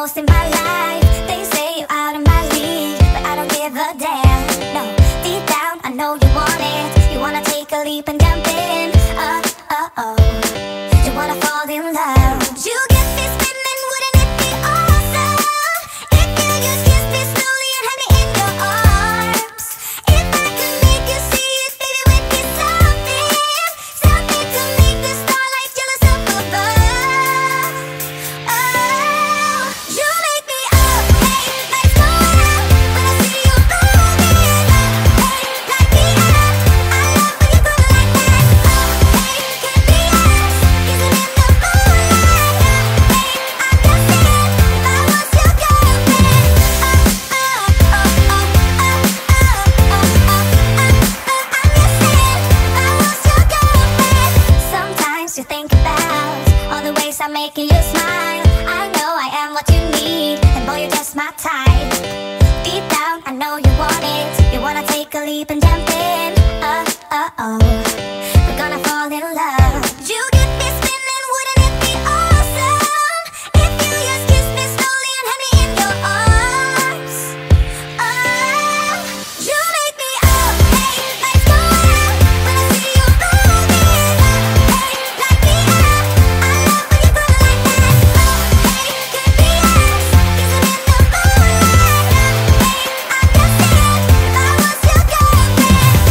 most in my life. They say you're out of my league, but I don't give a damn. No, deep down I know you want it. You wanna take a leap and jump in. You wanna fall in love. You get me spinning, wouldn't it be awesome if you just kiss me slowly and have me in your arms? If I could make you see it, baby, with me something to make the starlight jealous up above. Oh, you make me up, hey, lights go out when I see you moving. Hey, light me up, I love when you go like that. Oh, hey, can be us, kissing in the moonlight. Hey, I'm just saying, if I was your girlfriend. Sometimes you think about all the ways I'm making you smile. I know I am what you need, and boy, you're just my type. Deep down, I know you want it. You wanna take a leap and jump in. We're gonna fall in love. You get me spinning, wouldn't it be awesome if you just kiss me slowly and have me in your arms? Oh, you make me up, hey, lights go out when I see you moving. Hey, light me up, I love when you go like that. Oh, hey, can be us, kissing in the moonlight. Hey, I'm just saying, if I was your girlfriend.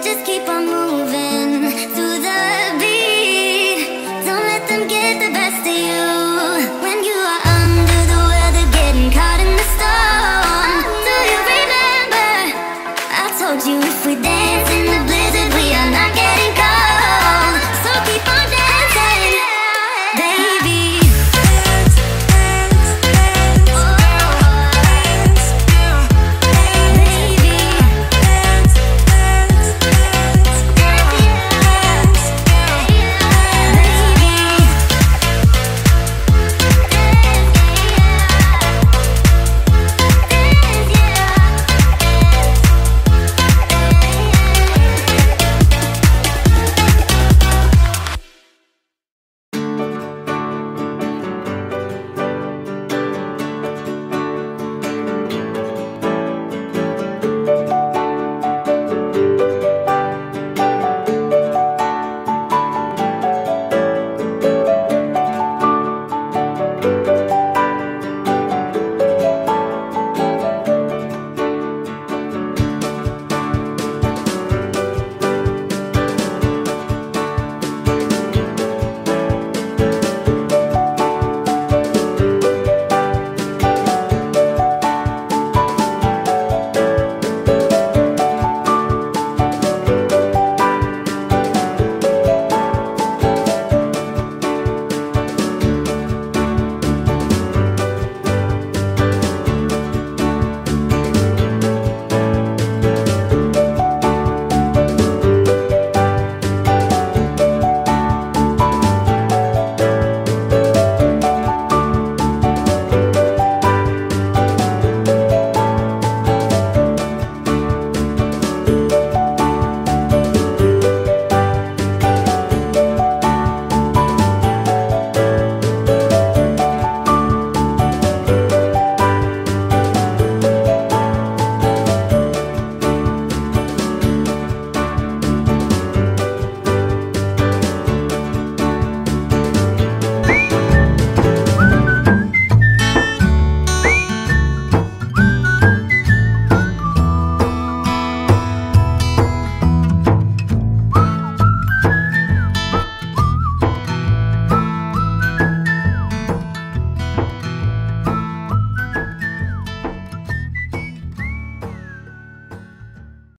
just keep on moving.